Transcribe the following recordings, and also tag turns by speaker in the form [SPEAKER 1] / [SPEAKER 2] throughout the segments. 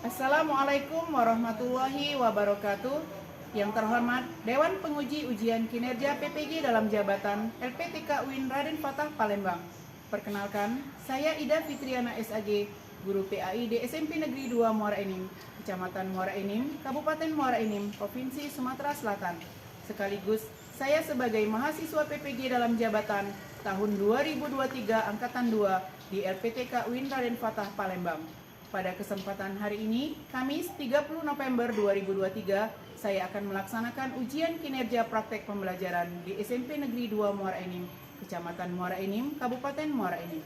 [SPEAKER 1] Assalamualaikum warahmatullahi wabarakatuh. Yang terhormat Dewan Penguji Ujian Kinerja PPG dalam jabatan LPTK UIN Raden Fatah Palembang. Perkenalkan, saya Ida Fitriana SAG, Guru PAI di SMP Negeri 2 Muara Enim, Kecamatan Muara Enim, Kabupaten Muara Enim, Provinsi Sumatera Selatan. Sekaligus saya sebagai mahasiswa PPG dalam jabatan tahun 2023 Angkatan 2 di LPTK UIN Raden Fatah Palembang. Pada kesempatan hari ini, Kamis 30 November 2023, saya akan melaksanakan ujian kinerja praktek pembelajaran di SMP Negeri 2 Muara Enim, Kecamatan Muara Enim, Kabupaten Muara Enim.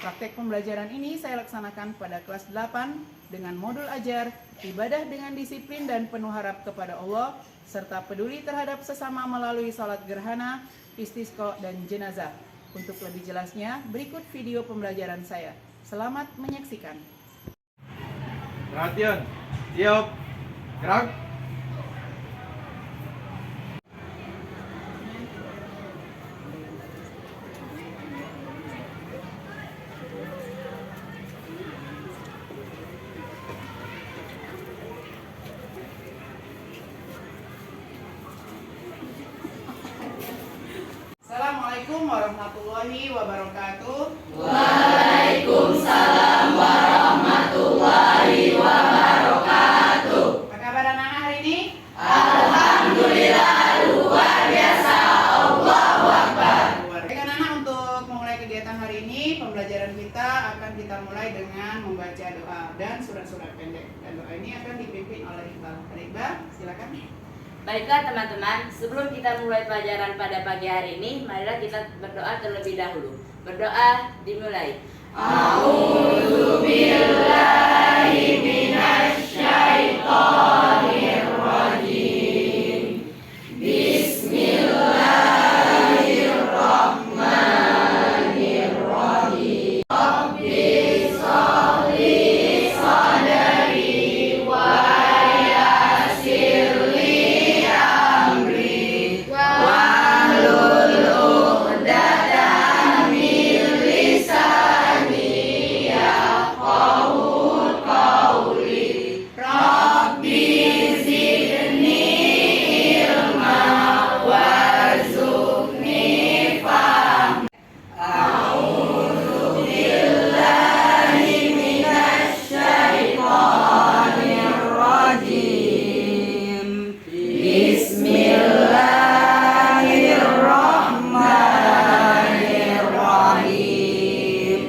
[SPEAKER 1] Praktek pembelajaran ini saya laksanakan pada kelas 8 dengan modul ajar, ibadah dengan disiplin dan penuh harap kepada Allah, serta peduli terhadap sesama melalui salat gerhana, istisqa, dan jenazah. Untuk lebih jelasnya, berikut video pembelajaran saya. Selamat menyaksikan.
[SPEAKER 2] Perhatian, siap, gerak.
[SPEAKER 1] Assalamualaikum warahmatullahi wabarakatuh.
[SPEAKER 3] Waalaikumsalam warahmatullahi wabarakatuh.
[SPEAKER 1] Apa kabar anak-anak hari ini?
[SPEAKER 3] Alhamdulillah luar biasa. Allahu Akbar.
[SPEAKER 1] Baik anak-anak, untuk memulai kegiatan hari ini, pembelajaran kita akan kita mulai dengan membaca doa dan surat-surat pendek. Dan doa ini akan dipimpin oleh Iqbal. Iqbal, silakan.
[SPEAKER 3] Baiklah teman-teman, sebelum kita mulai pelajaran pada pagi hari ini, marilah kita berdoa terlebih dahulu. Berdoa dimulai. A'udzubillahi minasyaitonirrajim. Bismillahirrahmanirrahim. Rabbi sholli sadri wa yassirli amri wahlul 'uqdatam min lisani yafqahu qawli. Rabbi zidni ilma warzuqni fahma. A'udzu billahi minasyaitonir rajim. Bismillahirrahmanirrahim.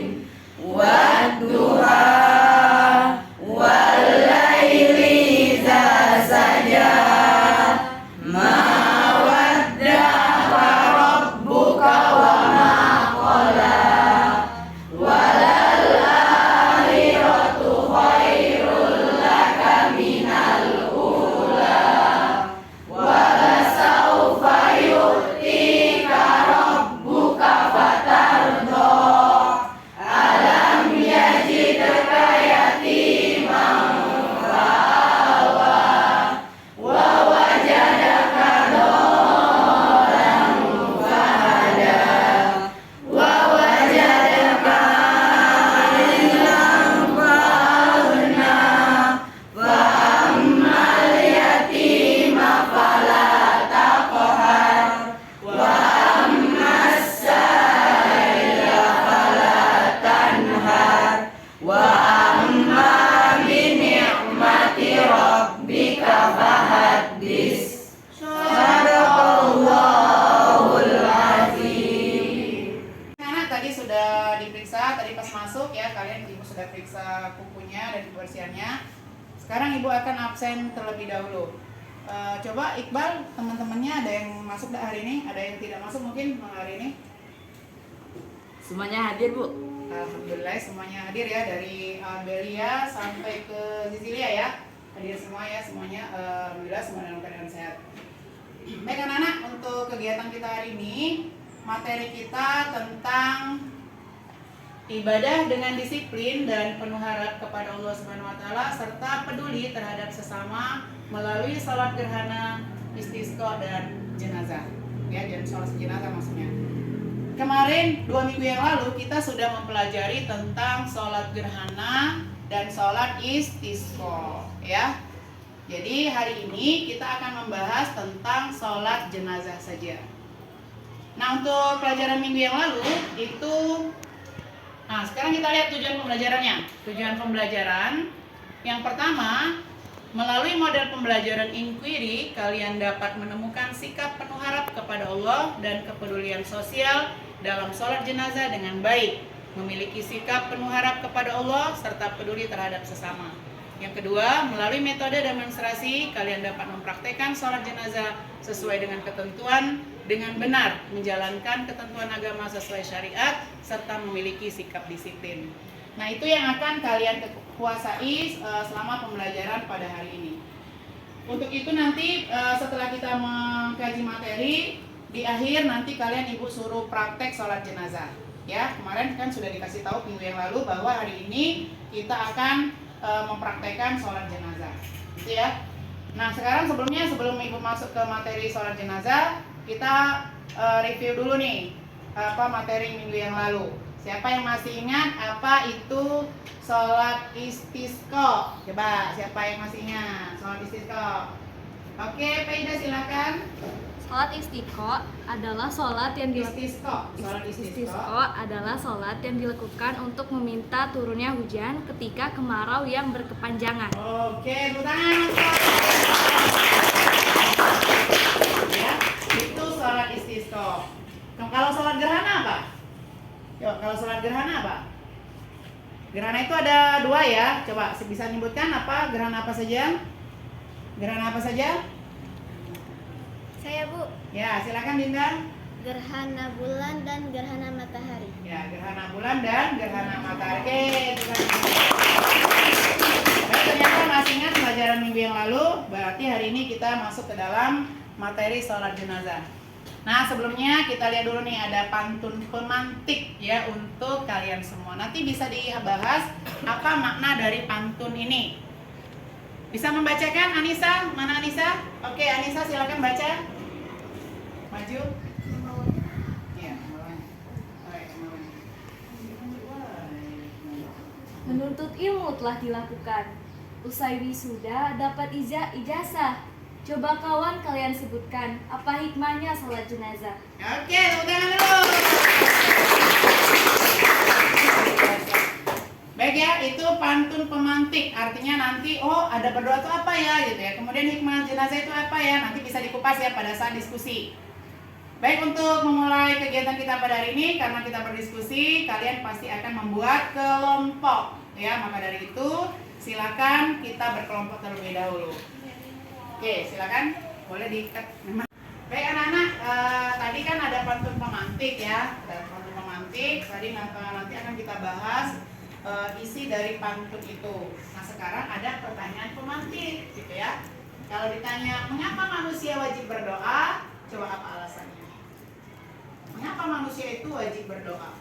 [SPEAKER 3] Wadduha wal laili idza saja. Ma wadda'aka rabbuka wa ma qala. Walal akhiratu khairul laka minal ula. Walasawfa yu'tika rabbuka fatarda. Alam yajidka yatiman fa'awa. Wa wajadaka dhallan fahada. Wa wajadaka ailan fa'agna. Fa ammal yatima fala taqhar. Wa ammas sa'ila fala tanhar. Wa amma bi ni'mati rabbika fahaddis. Sadaqallahul azim.
[SPEAKER 1] Anak tadi sudah diperiksa, tadi pas masuk ya, kalian ibu sudah periksa kukunya dan kebersihannya. Sekarang ibu akan absen terlebih dahulu. Coba Iqbal, teman-temannya ada yang masuk hari ini, ada yang tidak masuk mungkin hari ini.
[SPEAKER 3] Semuanya hadir, Bu.
[SPEAKER 1] Alhamdulillah semuanya hadir ya, dari Belia sampai ke Cecilia ya, hadir semua ya, semuanya. Alhamdulillah semua dalam keadaan sehat. Baik anak-anak, untuk kegiatan kita hari ini, materi kita tentang ibadah dengan disiplin dan penuh harap kepada Allah Subhanahu wa taala serta peduli terhadap sesama melalui salat gerhana, istisqa dan jenazah. Ya, dan salat jenazah maksudnya. kemarin 2 minggu yang lalu kita sudah mempelajari tentang sholat gerhana dan sholat istisqa ya. Jadi hari ini kita akan membahas tentang sholat jenazah saja. Nah, untuk pelajaran minggu yang lalu itu, nah sekarang kita lihat tujuan pembelajarannya. Tujuan pembelajaran yang pertama, melalui model pembelajaran inquiry, kalian dapat menemukan sikap penuh harap kepada Allah dan kepedulian sosial dalam sholat jenazah dengan baik, memiliki sikap penuh harap kepada Allah serta peduli terhadap sesama. Yang kedua, melalui metode demonstrasi, kalian dapat mempraktekkan sholat jenazah sesuai dengan ketentuan dengan benar, menjalankan ketentuan agama sesuai syariat, serta memiliki sikap disiplin. Nah, itu yang akan kalian kuasai selama pembelajaran pada hari ini. Untuk itu nanti setelah kita mengkaji materi, di akhir nanti kalian ibu suruh praktek sholat jenazah. Ya, kemarin kan sudah dikasih tahu minggu yang lalu bahwa hari ini kita akan mempraktekkan sholat jenazah, gitu ya. Nah, sekarang sebelum ibu masuk ke materi sholat jenazah, kita review dulu nih apa materi minggu yang lalu. Siapa yang masih ingat apa itu sholat istisqa? Coba, siapa yang masih ingat sholat istisqa? Oke, Pak Ida silakan.
[SPEAKER 4] Sholat istisqa adalah sholat yang
[SPEAKER 1] Sholat
[SPEAKER 4] Istisqa adalah sholat yang dilakukan untuk meminta turunnya hujan ketika kemarau yang berkepanjangan.
[SPEAKER 1] Oke, tepuk tangan. Ya, itu sholat istisqa. Kalau sholat gerhana apa? Yuk, kalau sholat gerhana apa? Gerhana itu ada 2 ya. Coba bisa nyebutkan apa gerhana apa saja? Gerhana apa saja?
[SPEAKER 5] Saya Bu,
[SPEAKER 1] Ya, silakan Dinda.
[SPEAKER 5] gerhana bulan dan gerhana matahari.
[SPEAKER 1] Ya, gerhana bulan dan gerhana matahari. Oke, baik, ternyata masih ingat pelajaran minggu yang lalu. Berarti hari ini kita masuk ke dalam materi sholat jenazah. Nah, sebelumnya kita lihat dulu nih ada pantun pemantik ya untuk kalian semua. Nanti bisa dibahas apa makna dari pantun ini. Bisa membacakan Anissa? Mana Anissa? Oke, Anissa silakan baca. Maju. Ya,
[SPEAKER 4] Menuntut ilmu telah dilakukan. Usai wisuda dapat ijazah. Coba kawan kalian sebutkan apa hikmahnya sholat jenazah.
[SPEAKER 1] Oke, tepuk tangan dulu. Baik ya, itu pantun pemantik. Artinya nanti, oh ada berdoa itu apa ya gitu ya. Kemudian hikmah jenazah itu apa ya. Nanti bisa dikupas ya pada saat diskusi. Baik, untuk memulai kegiatan kita pada hari ini, karena kita berdiskusi, kalian pasti akan membuat kelompok ya. Maka dari itu, silakan kita berkelompok terlebih dahulu. Oke, silakan. Boleh diikat. Baik anak-anak, tadi kan ada pantun pemantik ya. Ada pantun pemantik. Tadi nanti akan kita bahas isi dari pantun itu. Nah, sekarang ada pertanyaan pemantik, gitu ya. Kalau ditanya, mengapa manusia wajib berdoa? Coba apa alasannya? Mengapa manusia itu wajib berdoa?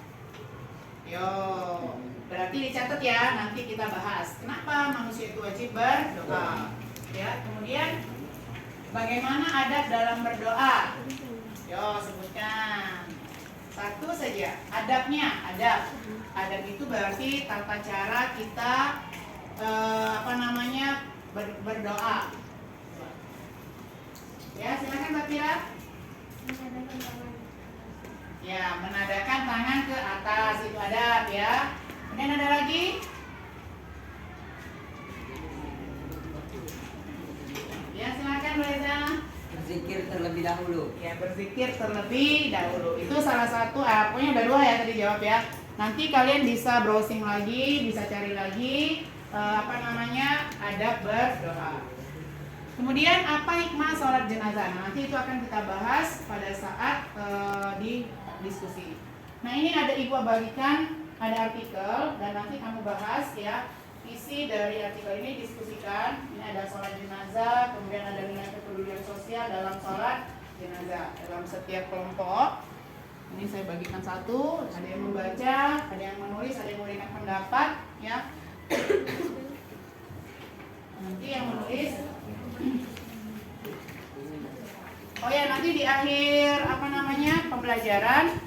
[SPEAKER 1] Yo, berarti dicatat ya. Nanti kita bahas. Kenapa manusia itu wajib berdoa? Ya, kemudian bagaimana adab dalam berdoa? Yo, sebutkan. Satu saja, adabnya. Adab itu berarti tata cara kita berdoa. Ya, silakan Mbak Tira. Ya, menadakan tangan ke atas, itu adab ya. Kemudian ada lagi? Ya, silakan Reza.
[SPEAKER 6] Berzikir terlebih dahulu.
[SPEAKER 1] Ya, berzikir terlebih dahulu. Itu salah satu, pokoknya ada 2 ya tadi jawab ya. Nanti kalian bisa browsing lagi, bisa cari lagi adab berdoa. Kemudian apa hikmah sholat jenazah? Nah, nanti itu akan kita bahas pada saat di diskusi. Nah, ini ada ibu bagikan, ada artikel dan nanti kamu bahas ya. Isi dari artikel ini diskusikan. Ini ada sholat jenazah, kemudian ada nilai kepedulian sosial dalam sholat jenazah dalam setiap kelompok. Ini saya bagikan satu, ada yang membaca, ada yang menulis, ada yang memberikan pendapat, ya. Nanti yang menulis. Oh ya, nanti di akhir pembelajaran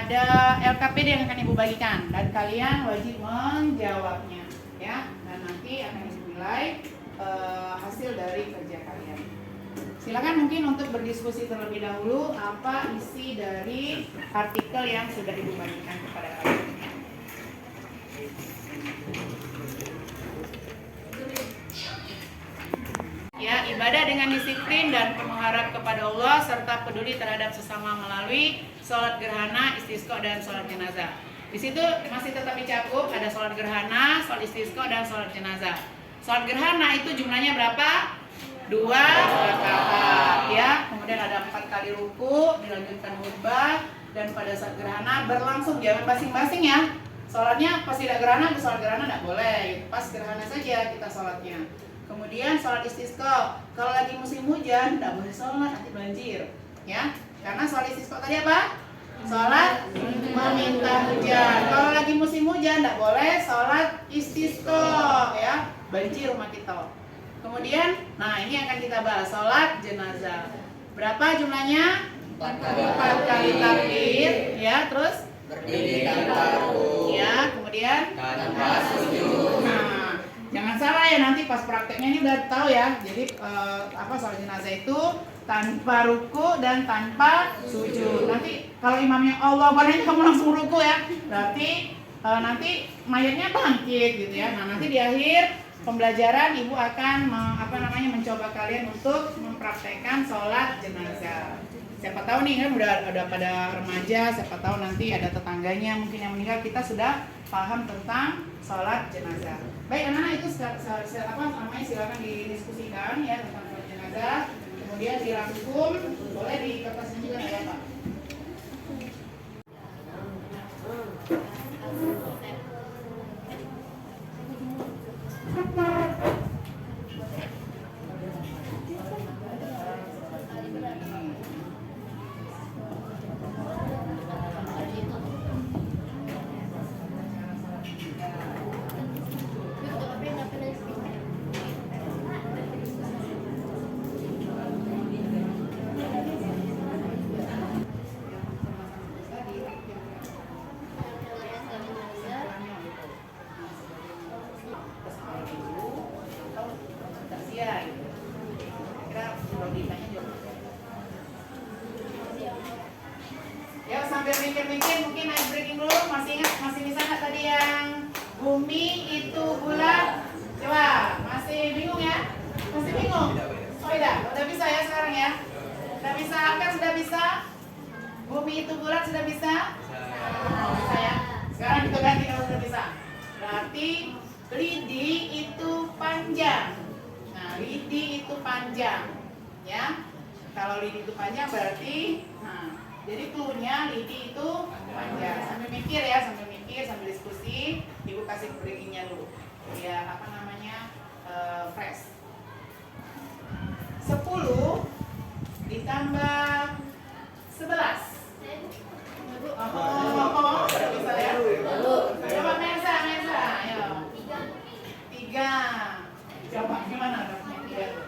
[SPEAKER 1] ada LKPD yang akan Ibu bagikan dan kalian wajib menjawabnya ya. Dan nanti akan Ibu nilai hasil dari kerja kalian. Silakan mungkin untuk berdiskusi terlebih dahulu apa isi dari artikel yang sudah Ibu bagikan kepada kalian. Ya, ibadah dengan disiplin dan penuh harap kepada Allah serta peduli terhadap sesama melalui sholat gerhana, istisqa dan sholat jenazah. Di situ masih tetap dicakup ada sholat gerhana, sholat istisqa dan sholat jenazah. Sholat gerhana itu jumlahnya berapa? 2 rakaat ya. Kemudian ada 4 kali ruku, dilanjutkan khutbah dan pada saat gerhana berlangsung, jangan basing-basing ya. Sholatnya pas tidak gerhana, sholat gerhana tidak boleh. Pas gerhana saja kita sholatnya. Kemudian sholat istisqa, kalau lagi musim hujan tidak boleh sholat, nanti banjir ya. Karena sholat istisqa tadi apa? Sholat meminta hujan. Kalau lagi musim hujan tidak boleh sholat istisqa ya, banjir rumah kita. Kemudian, nah ini akan kita bahas sholat jenazah. Berapa jumlahnya? 4 kali takbir ya, terus
[SPEAKER 6] Berdiri tanpa ruku.
[SPEAKER 1] ya, kemudian
[SPEAKER 6] Tanpa sujud.
[SPEAKER 1] nah, jangan salah ya, nanti pas prakteknya ini udah tahu ya. Jadi sholat jenazah itu tanpa ruku dan tanpa sujud. Nanti kalau imamnya Allah Akbar kamu langsung ruku ya. Berarti nanti mayatnya bangkit gitu ya. Nah, nanti di akhir pembelajaran Ibu akan mencoba kalian untuk mempraktekkan sholat jenazah. Siapa tahu nih kan udah pada remaja, siapa tahu nanti ada tetangganya mungkin yang meninggal, kita sudah paham tentang sholat jenazah. Baik anak-anak, itu silakan didiskusikan ya tentang sholat jenazah. Kemudian dirangkum, boleh di kertasnya juga ya Pak. Ya sambil mikir-mikir mungkin ice breaking dulu. Masih bisa nggak tadi yang bumi itu bulat? Coba, masih bingung ya? Masih bingung? Oh tidak, udah bisa ya sekarang ya? Udah bisa, angkat sudah bisa? Bumi itu bulat sudah bisa? Oh, bisa ya? Sekarang kita ganti kalau sudah bisa. Berarti lidi itu panjang. Nah, lidi itu panjang, ya. Kalau lidi itu panjang berarti, jadi clue-nya lidi itu panjang. Sambil mikir ya, sambil diskusi. Ibu kasih breakingnya dulu. Ya, fresh. 10 ditambah 11. Oh, udah bisa ya. Coba Mesa, ayo. 3. Coba gimana dapatnya 3?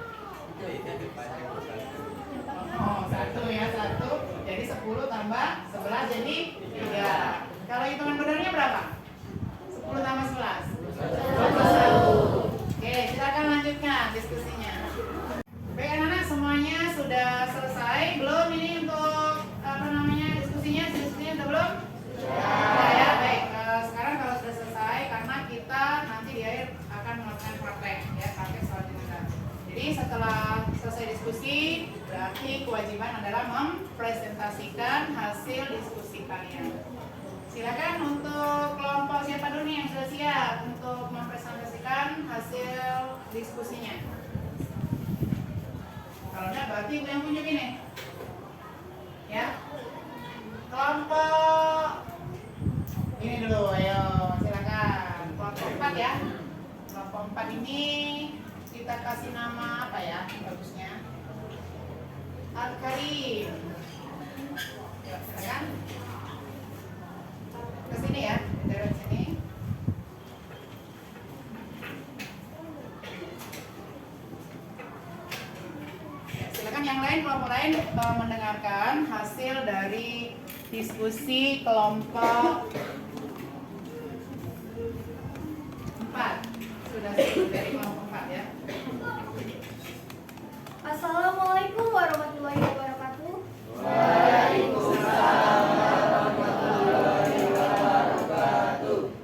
[SPEAKER 1] Oh, 1 ya, 1. Jadi 10 tambah 11 jadi 3. Kalau hitungan benarnya berapa? 10 tambah 11. 21. Oke, silakan lanjutkan diskusinya. Baik anak-anak, semuanya sudah selesai belum ini untuk diskusinya? Diskusinya sudah belum? Sudah ya, baik. Sekarang kalau sudah selesai, karena kita nanti di akhir akan melakukan praktek ya, praktek sholat jenazah. Jadi setelah selesai diskusi, berarti kewajiban adalah mempresentasikan hasil diskusi kalian. Silakan untuk kelompok siapa dulu nih yang sudah siap untuk mempresentasikan hasil diskusinya. Kalau enggak berarti ibu yang tunjuk ini. Ya. Kelompok ini dulu, ayo silakan. Kelompok 4 ya. Kelompok 4 ini kita kasih nama apa ya bagusnya? Al-Karim. Yuk, silakan. Ke sini ya, dari sini. Ya, silakan yang lain, kelompok lain mendengarkan hasil dari Diskusi kelompok 4. Sudah selesai dari kelompok 4 ya.
[SPEAKER 5] Assalamualaikum warahmatullahi wabarakatuh.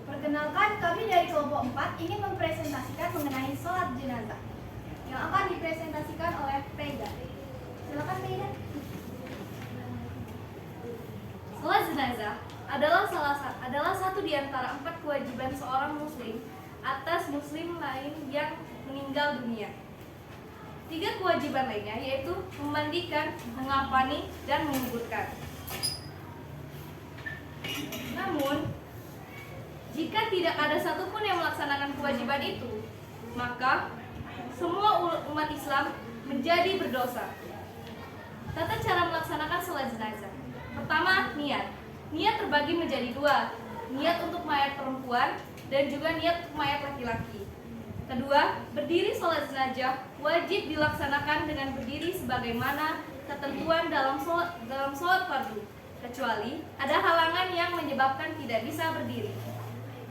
[SPEAKER 5] Perkenalkan, kami dari kelompok 4 ingin mempresentasikan mengenai sholat jenazah yang akan dipresentasikan oleh Preda. Silakan Preda.
[SPEAKER 4] Sholat jenazah adalah satu di antara 4 kewajiban seorang muslim atas muslim lain yang meninggal dunia. 3 kewajiban lainnya yaitu memandikan, mengafani, dan menguburkan. Namun, jika tidak ada satupun yang melaksanakan kewajiban itu, maka semua umat Islam menjadi berdosa. Tata cara melaksanakan sholat jenazah. Pertama, niat. Niat terbagi menjadi 2. Niat untuk mayat perempuan dan juga niat untuk mayat laki-laki. Kedua, berdiri sholat jenazah wajib dilaksanakan dengan berdiri sebagaimana ketentuan dalam sholat fardu, kecuali ada halangan yang menyebabkan tidak bisa berdiri.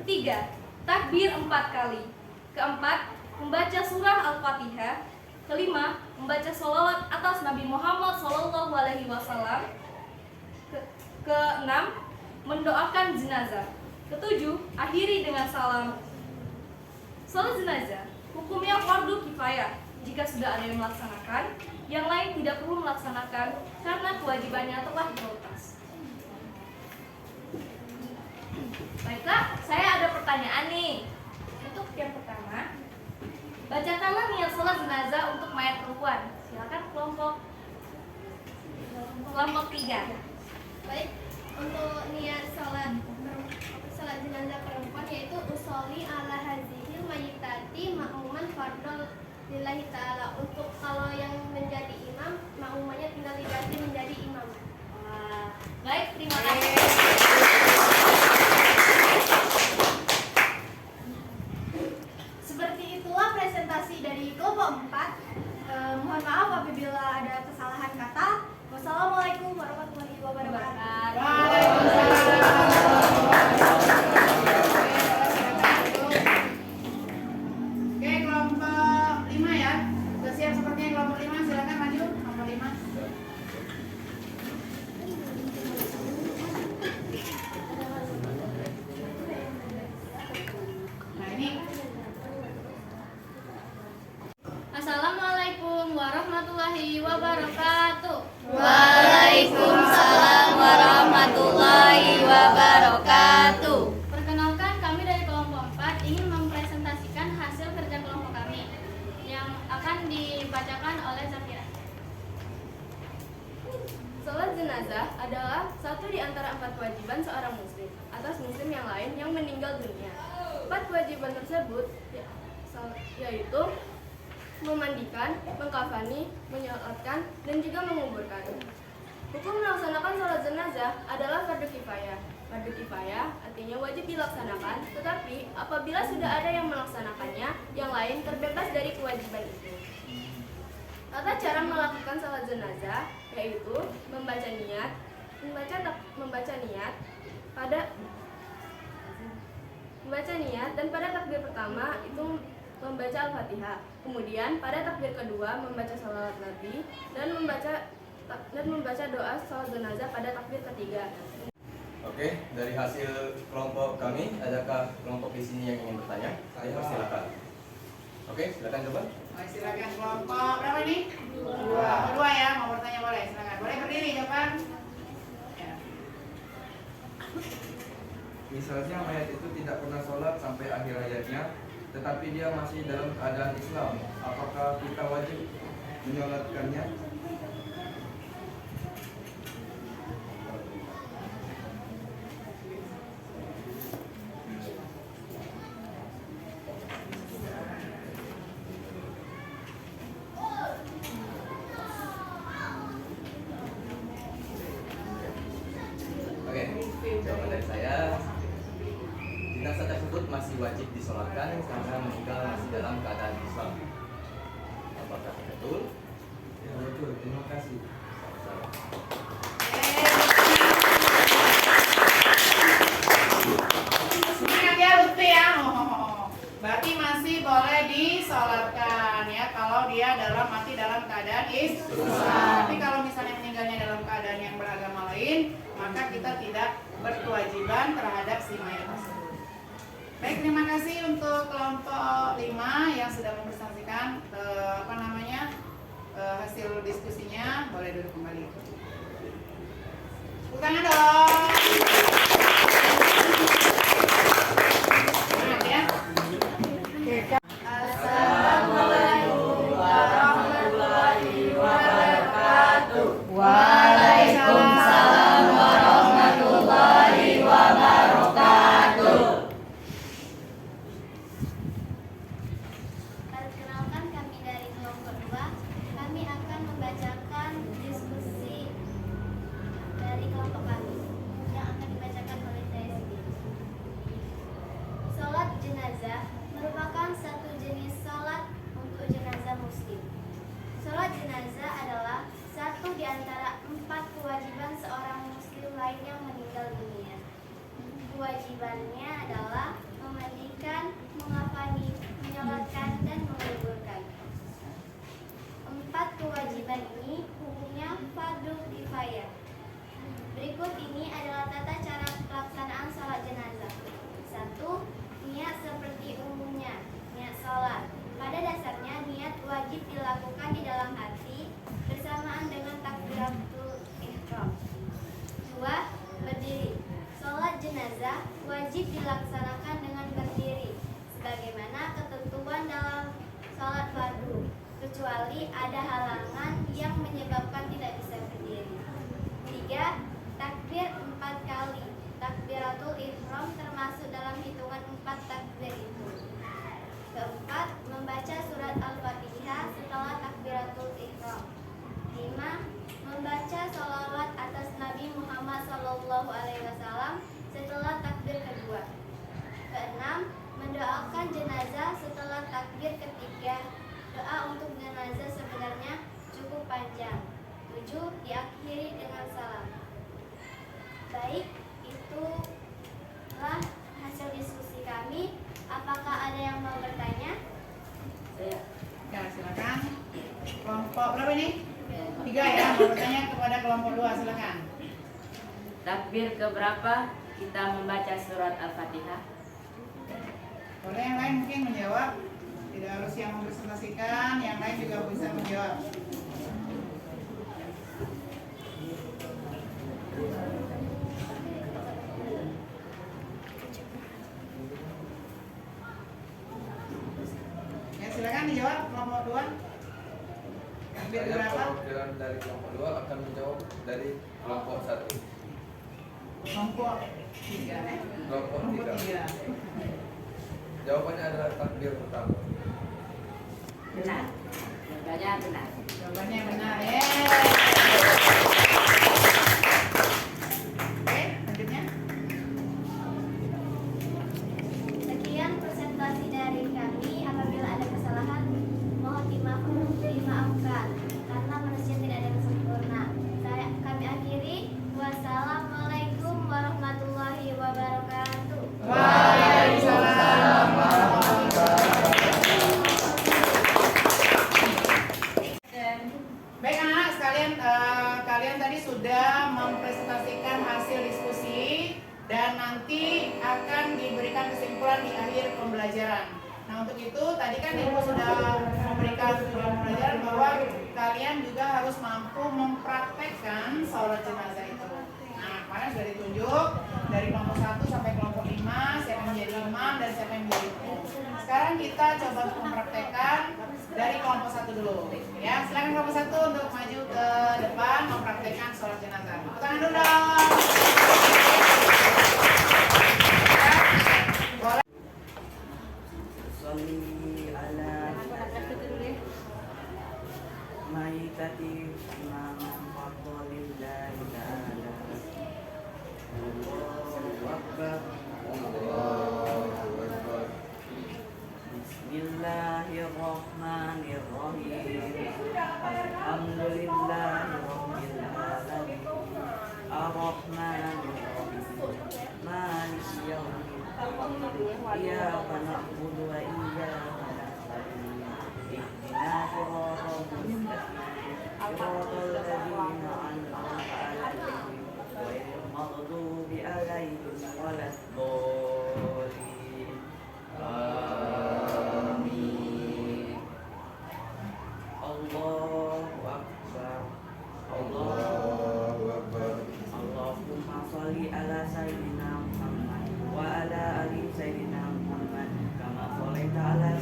[SPEAKER 4] Ketiga, takbir 4 kali. Keempat, membaca surah Al-Fatihah. Kelima, membaca sholawat atas Nabi Muhammad SAW. Keenam, mendoakan jenazah. Ketujuh, akhiri dengan salam. Sholat jenazah hukumnya fardu kifayah. Jika sudah ada yang melaksanakan, yang lain tidak perlu melaksanakan karena kewajibannya telah tuntas. Baiklah, saya ada pertanyaan nih. Untuk yang pertama, bacakanlah niat sholat jenazah untuk mayat perempuan. Silakan kelompok 3.
[SPEAKER 5] Baik, untuk niat sholat jenazah perempuan yaitu usolli ala hazihil mayitati ma'muman fardol lillahi ta'ala. Untuk kalau yang menjadi imam, makmumannya tinggal diganti menjadi imam.
[SPEAKER 4] Wah, baik, terima kasih.
[SPEAKER 5] Seperti itulah presentasi dari kelompok 4. Mohon maaf apabila ada kesalahan kata. Wassalamualaikum warahmatullahi wabarakatuh.
[SPEAKER 1] Oke, kelompok 5 ya. Sudah siap sepertinya kelompok 5, silakan maju nomor 5. Nah, ini
[SPEAKER 5] Assalamualaikum warahmatullahi wabarakatuh.
[SPEAKER 6] Waalaikumsalam warahmatullahi wabarakatuh.
[SPEAKER 5] Perkenalkan, kami dari kelompok 4 ingin mempresentasikan hasil kerja kelompok kami yang akan dibacakan oleh Zafira.
[SPEAKER 7] Sholat jenazah adalah satu di antara 4 kewajiban seorang muslim atas muslim yang lain yang meninggal dunia. 4 kewajiban tersebut yaitu memandikan, mengkafani, menyolatkan, dan juga menguburkan. Hukum melaksanakan sholat jenazah adalah fardu kifayah. Fardu kifayah artinya wajib dilaksanakan, tetapi apabila sudah ada yang melaksanakannya, yang lain terbebas dari kewajiban itu. Tata cara melakukan sholat jenazah yaitu membaca niat dan pada takbir pertama itu membaca Al-Fatihah. Kemudian pada takbir kedua membaca salawat Nabi dan membaca doa sholat jenazah pada takbir ketiga.
[SPEAKER 2] Oke, dari hasil kelompok kami, adakah kelompok di sini yang ingin bertanya? Saya silakan. Oke, silakan coba.
[SPEAKER 1] silakan kelompok berapa nih? 2 ya, mau bertanya boleh, silakan. Boleh berdiri, kapan? Ya.
[SPEAKER 8] Misalnya mayat itu tidak pernah sholat sampai akhir hayatnya, tetapi dia masih dalam keadaan Islam, apakah kita wajib menyolatkannya?
[SPEAKER 2] Oke, jawaban dari saya, jenazah tersebut masih wajib disolatkan karena meninggal masih dalam keadaan Islam. Apakah betul?
[SPEAKER 8] Ya betul, terima kasih.
[SPEAKER 1] Oke. Berarti masih boleh disolatkan ya kalau dia mati dalam keadaan Islam. Tapi kalau misalnya meninggalnya dalam keadaan yang beragama lain, maka kita tidak berkewajiban terhadap si mayat tersebut. Baik, terima kasih untuk kelompok 5 yang sudah mempresentasikan hasil diskusinya. Boleh duduk kembali. Tepuk tangan dong. Semangat ya. Assalamualaikum warahmatullahi wabarakatuh.
[SPEAKER 6] Waalaikumsalam warahmatullahi wabarakatuh.
[SPEAKER 5] Perkenalkan, kami dari kelompok 2. Kami akan membacakan diskusi dari kelompok kami yang akan dibacakan oleh saya sendiri. Salat jenazah merupakan satu jenis salat untuk jenazah muslim. Salat jenazah adalah satu di antara 4 kewajiban seorang muslim lain yang meninggal dunia. Kewajibannya adalah memandikan, mengafani, menyolatkan, dan menguburkan. 4 kewajiban ini hukumnya fardu kifayah. Berikut ini adalah tata cara pelaksanaan salat jenazah. 1. Niat seperti umumnya, niat salat. Pada dasarnya niat wajib dilakukan di dalam hati bersamaan dengan takbiratul ihram. 2. Berdiri. Salat jenazah wajib dilaksanakan dengan berdiri sebagaimana ketentuan dalam salat fardu, kecuali ada halangan yang menyebabkan tidak bisa berdiri. 3. Takbir 4 kali. Takbiratul ihram termasuk dalam hitungan 4 takbir itu. 4. Membaca surat Al-Fatihah setelah takbiratul ihram. 5. Membaca sholawat atas Nabi Muhammad SAW setelah takbir kedua. 6. Mendoakan jenazah setelah takbir ketiga. Doa untuk jenazah sebenarnya cukup panjang. 7. Diakhiri dengan salam. Baik, itulah hasil diskusi kami. Apakah ada yang mau bertanya?
[SPEAKER 3] Saya.
[SPEAKER 1] Ya, silakan. Kelompok berapa ini? 3 ya. Mau bertanya kepada kelompok 2, silakan.
[SPEAKER 3] Takbir keberapa kita membaca surat Al-Fatihah?
[SPEAKER 1] Boleh yang lain mungkin menjawab. Tidak harus yang mempresentasikan, yang lain juga bisa menjawab. Ya, silakan dijawab kelompok 2. Takbir
[SPEAKER 8] Saya
[SPEAKER 1] berapa?
[SPEAKER 8] perwakilan dari kelompok 2 akan menjawab dari kelompok 1.
[SPEAKER 1] Kelompok 3.
[SPEAKER 8] Kelompok
[SPEAKER 1] Kelompok
[SPEAKER 8] 3.
[SPEAKER 1] 3.
[SPEAKER 8] Jawabannya adalah takbir pertama.
[SPEAKER 3] Benar. Jawabannya benar.
[SPEAKER 1] Jawabannya benar. Oke, lanjutnya.
[SPEAKER 5] Sekian presentasi dari kami. Apabila ada kesalahan, mohon dimaafkan karena manusia tidak ada yang sempurna. Kami akhiri. Wassalamualaikum warahmatullahi wabarakatuh.
[SPEAKER 1] Waalaikumsalam. Baik anak-anak sekalian, kalian tadi sudah mempresentasikan hasil diskusi dan nanti akan diberikan kesimpulan di akhir pembelajaran. Nah, untuk itu tadi kan Ibu sudah memberikan pembelajaran bahwa kalian juga harus mampu mempraktekkan sholat jenazah itu. Nah, kemarin sudah ditunjuk dari kelompok 1 sampai kelompok 5 siapa yang menjadi imam dan siapa yang menjadi makmum. Sekarang kita coba untuk mempraktekkan dari kelompok 1 dulu. Ya, silakan kelompok 1 untuk maju ke depan mempraktekkan sholat jenazah. Tepuk tangan dulu dong. Ya, boleh.
[SPEAKER 9] Sholli ala maitati imam fadlillahi ta'ala. Allahu Akbar. Bismillahirrahmanirrahim. Alhamdulillahirabbil alamin. Ar-Rahmanir Rahim. Maliki yaumiddin. Iyyaka na'budu wa iyyaka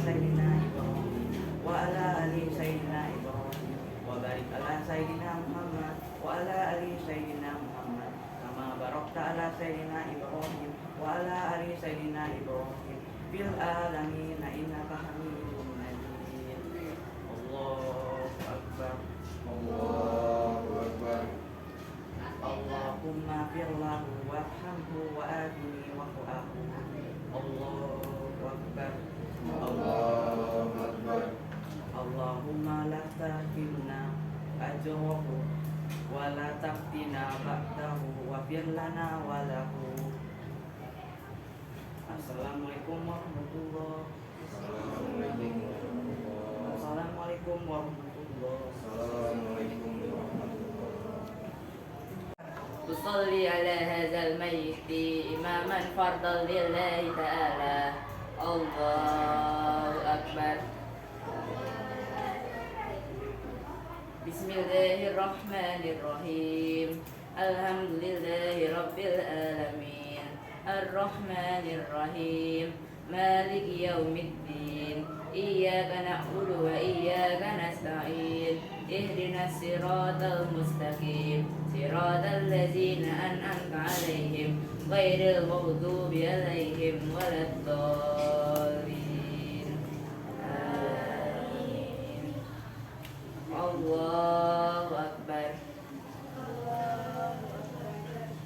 [SPEAKER 9] سيدنا إبراهيم وعلى آل سيدنا إبراهيم وبارك على سيدنا محمد وعلى آل سيدنا محمد كما باركت على سيدنا إبراهيم وعلى آل سيدنا إبراهيم في العالمين إنك حميد مجيد. الله أكبر. اللهم اغفر له وارحمه وآتني وفؤه. الله أكبر. اللهم لا تحرمنا أجره ولا تفتنا بعده واغفر لنا وله. Assalamualaikum warahmatullahi wabarakatuh. Assalamualaikum warahmatullahi
[SPEAKER 3] تصلي على هذا الميت إماما فرضا لله تعالى. الله أكبر. بسم الله الرحمن الرحيم. الحمد لله رب العالمين الرحمن الرحيم مالك يوم الدين إياك نعبد وإياك نستعين اهدنا الصراط المستقيم صراط الذين أنعمت عليهم غير المغضوب عليهم ولا الضالين آمين. الله أكبر.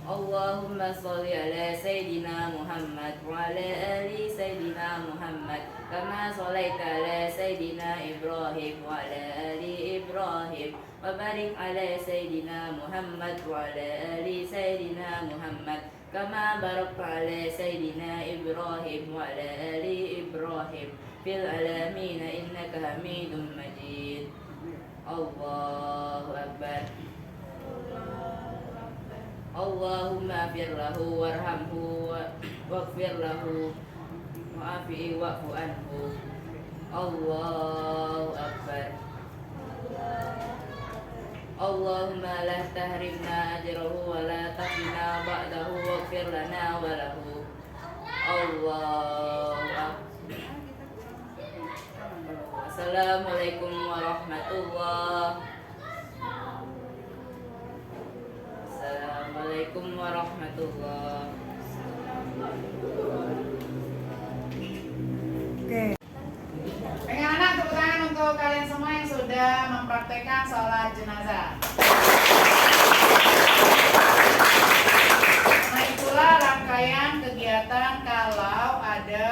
[SPEAKER 3] اللهم صل على سيدنا محمد وعلى آل سيدنا محمد كما صليت على سيدنا إبراهيم وعلى آل إبراهيم وبارك على سيدنا محمد وعلى آل سيدنا محمد كما باركت على سيدنا إبراهيم وعلى آل إبراهيم في العالمين إنك حميد مجيد. الله أكبر. اللهم اغفر له وارحمه واغفر له وعافه واعف عنه. الله أكبر. اللهم لا تحرمنا أجره ولا تفتنا بعده واغفر لنا وله. الله أكبر. Assalamualaikum warahmatullahi Assalamualaikum warahmatullahi.
[SPEAKER 1] Oke. Pengen anak tepuk tangan untuk kalian semua yang sudah mempraktekkan sholat jenazah. Nah, itulah rangkaian kegiatan kalau ada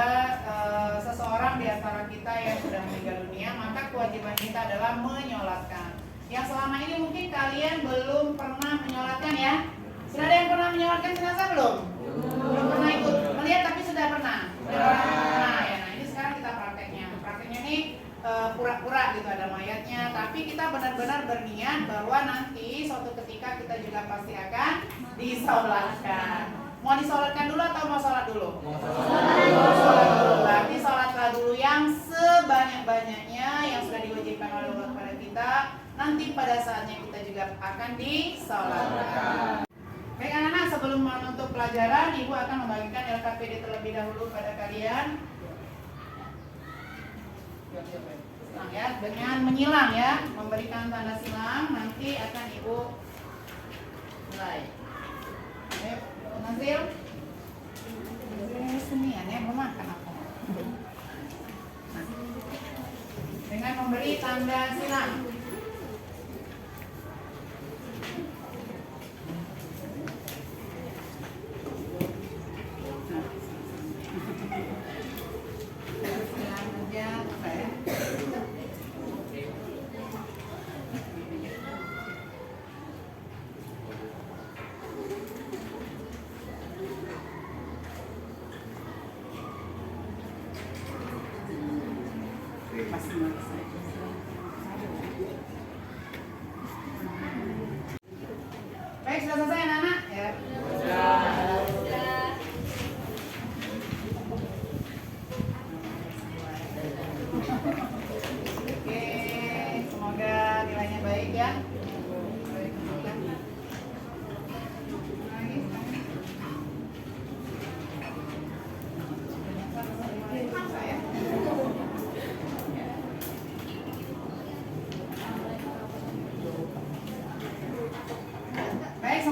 [SPEAKER 1] seseorang di antara kita yang sudah meninggal dunia, maka kewajiban kita adalah menyolatkan. Yang selama ini mungkin kalian belum pernah menyolatkan ya. Sudah ada yang pernah menyolatkan jenazah belum? Belum pernah ikut melihat tapi sudah pernah. Nah, ya, nah ini sekarang kita prakteknya. Prakteknya ini pura-pura gitu ada mayatnya, tapi kita benar-benar berniat bahwa nanti suatu ketika kita juga pasti akan disolatkan. Mau disolatkan dulu atau mau sholat dulu? Mau sholat dulu. Berarti sholatlah dulu yang sebanyak-banyaknya yang sudah diwajibkan oleh Allah kepada kita. Nanti pada saatnya kita juga akan disolatkan. Baik anak-anak, sebelum menutup pelajaran, Ibu akan membagikan LKPD terlebih dahulu pada kalian. Silang ya, dengan menyilang ya, memberikan tanda silang. Nanti akan Ibu mulai. Ayo, Nazil. Ini senian ya, mau makan apa? Nah, dengan memberi tanda silang. Baik, sudah selesai anak-anak? Ya. Oke, semoga nilainya baik ya.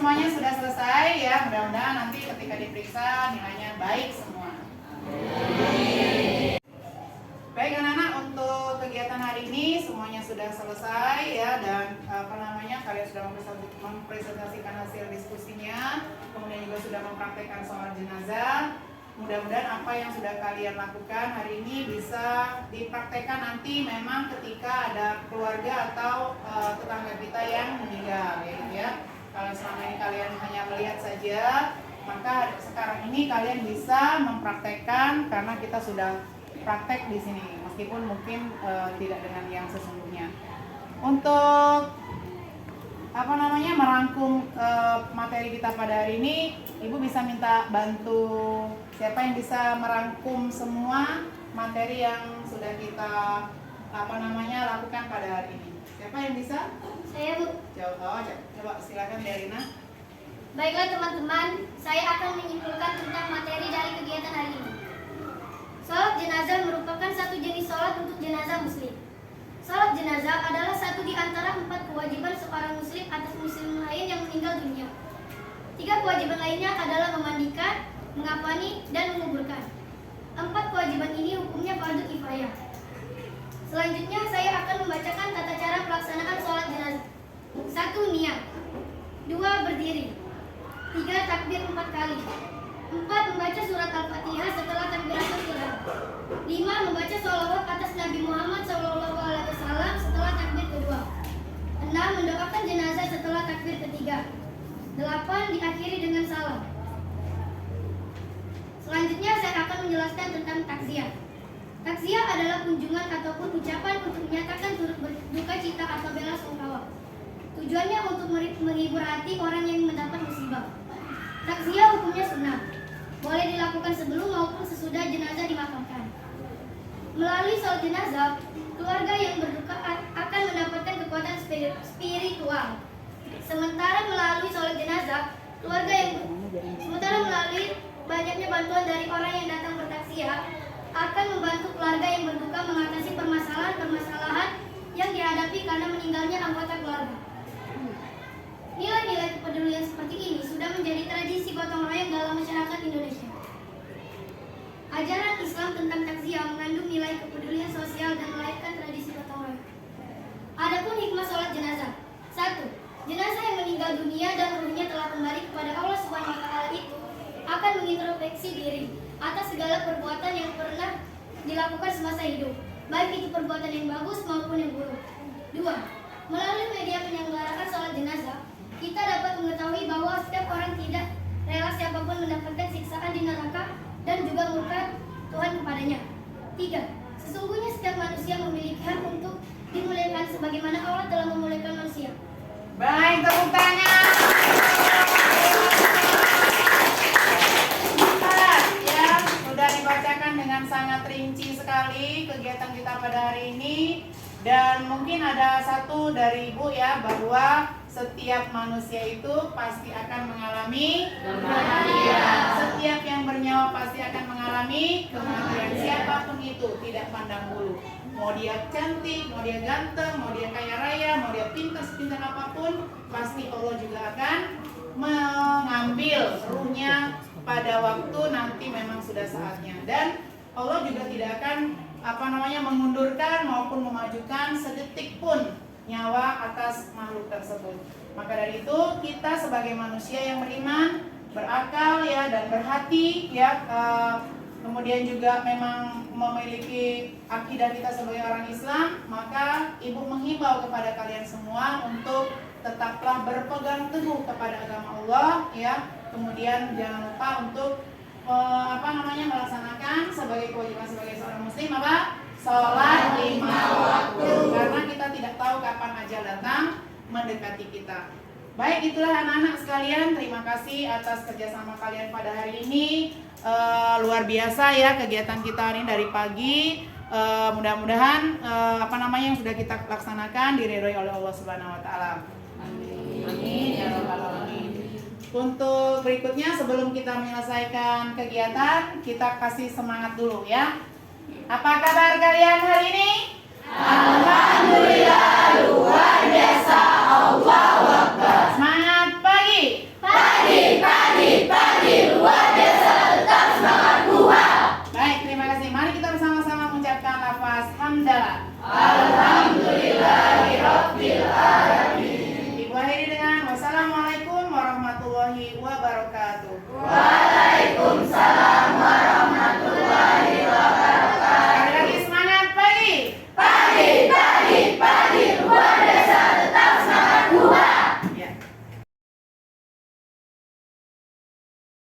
[SPEAKER 1] semuanya sudah selesai ya. Mudah-mudahan nanti ketika diperiksa nilainya baik semua. Baik anak-anak, untuk kegiatan hari ini semuanya sudah selesai ya, dan kalian sudah mempresentasikan hasil diskusinya, kemudian juga sudah mempraktekkan sholat jenazah. Mudah-mudahan apa yang sudah kalian lakukan hari ini bisa dipraktekkan nanti memang ketika ada keluarga atau tetangga kita yang meninggal ya. Kalau selama ini kalian hanya melihat saja, maka sekarang ini kalian bisa mempraktekkan karena kita sudah praktek di sini, meskipun mungkin tidak dengan yang sesungguhnya. Untuk merangkum materi kita pada hari ini, Ibu bisa minta bantu siapa yang bisa merangkum semua materi yang sudah kita lakukan pada hari ini. Siapa yang bisa?
[SPEAKER 5] Saya, Bu.
[SPEAKER 1] Coba silakan Derina.
[SPEAKER 5] Baiklah teman-teman, saya akan menyimpulkan tentang materi dari kegiatan hari ini. Salat jenazah merupakan satu jenis salat untuk jenazah muslim. Salat jenazah adalah satu di antara 4 kewajiban seorang muslim atas muslim lain yang meninggal dunia. 3 kewajiban lainnya adalah memandikan, mengafani, dan menguburkan. 4 kewajiban ini hukumnya fardu kifayah. Selanjutnya saya akan membacakan tata cara pelaksanaan salat jenazah. 1. Niat. 2. Berdiri. 3. Takbir 4 kali. 4. Membaca surat Al-Fatihah setelah takbiratul ihram. 5. Membaca sholawat atas Nabi Muhammad SAW setelah takbir kedua. 6. Mendoakan jenazah setelah takbir ketiga. 8. Diakhiri dengan salam. Selanjutnya saya akan menjelaskan tentang takziah. Takziah adalah kunjungan ataupun ucapan untuk menyatakan turut berduka cita atau bela sungkawa. Tujuannya untuk menghibur hati orang yang mendapat musibah. Takziah hukumnya sunnah, boleh dilakukan sebelum maupun sesudah jenazah dimakamkan. Melalui salat jenazah, keluarga yang berduka akan mendapatkan kekuatan spiritual. Sementara melalui banyaknya bantuan dari orang yang datang bertakziah akan membantu keluarga yang berduka mengatasi permasalahan yang dihadapi karena meninggalnya anggota keluarga. Nilai-nilai kepedulian seperti ini sudah menjadi tradisi gotong royong dalam masyarakat Indonesia. Ajaran Islam tentang takziah mengandung nilai kepedulian sosial dan melahirkan tradisi gotong royong. Adapun hikmah sholat jenazah. 1. Jenazah yang meninggal dunia dan ruhnya telah kembali kepada Allah SWT itu akan mengintrospeksi diri atas segala perbuatan yang pernah dilakukan semasa hidup, baik itu perbuatan yang bagus maupun yang buruk. 2. Melalui media penyelenggaraan sholat jenazah, kita dapat mengetahui bahwa setiap orang tidak rela siapapun mendapatkan siksaan di neraka dan juga murka Tuhan kepadanya. 3. Sesungguhnya setiap manusia memiliki hak untuk dimuliakan sebagaimana Allah telah memuliakan manusia.
[SPEAKER 1] Baik, tepuk tangan. Ya, sudah dibacakan dengan sangat rinci sekali kegiatan kita pada hari ini. Dan mungkin ada satu dari Ibu ya, bahwa setiap manusia itu pasti akan mengalami kematian. Setiap yang bernyawa pasti akan mengalami kematian. Siapapun itu, tidak pandang bulu. Mau dia cantik, mau dia ganteng, mau dia kaya raya, mau dia pintar apapun, pasti Allah juga akan mengambil ruhnya pada waktu nanti memang sudah saatnya. Dan Allah juga tidak akan mengundurkan maupun memajukan sedetik pun nyawa atas makhluk tersebut. Maka dari itu kita sebagai manusia yang beriman, berakal ya, dan berhati ya, kemudian juga memang memiliki akidah kita sebagai orang Islam, maka Ibu menghimbau kepada kalian semua untuk tetaplah berpegang teguh kepada agama Allah ya. Kemudian jangan lupa untuk melaksanakan sebagai kewajiban sebagai seorang muslim sholat 5 waktu, karena kita tidak tahu kapan ajal datang mendekati kita. Baik, itulah anak-anak sekalian, terima kasih atas kerjasama kalian pada hari ini. Luar biasa ya kegiatan kita hari ini dari pagi. Mudah-mudahan yang sudah kita laksanakan diridhoi oleh Allah Subhanahu wa taala. Amin ya rabbal alamin. Untuk berikutnya, sebelum kita menyelesaikan kegiatan, kita kasih semangat dulu ya. Apa kabar kalian hari ini?
[SPEAKER 6] Alhamdulillah, luar biasa. Allahu Akbar.
[SPEAKER 1] Semangat pagi. hamdalah.
[SPEAKER 6] Alhamdulillahirabbil alamin.
[SPEAKER 1] Ibu akhiri dengan wassalamualaikum warahmatullahi wabarakatuh.
[SPEAKER 6] Waalaikumsalam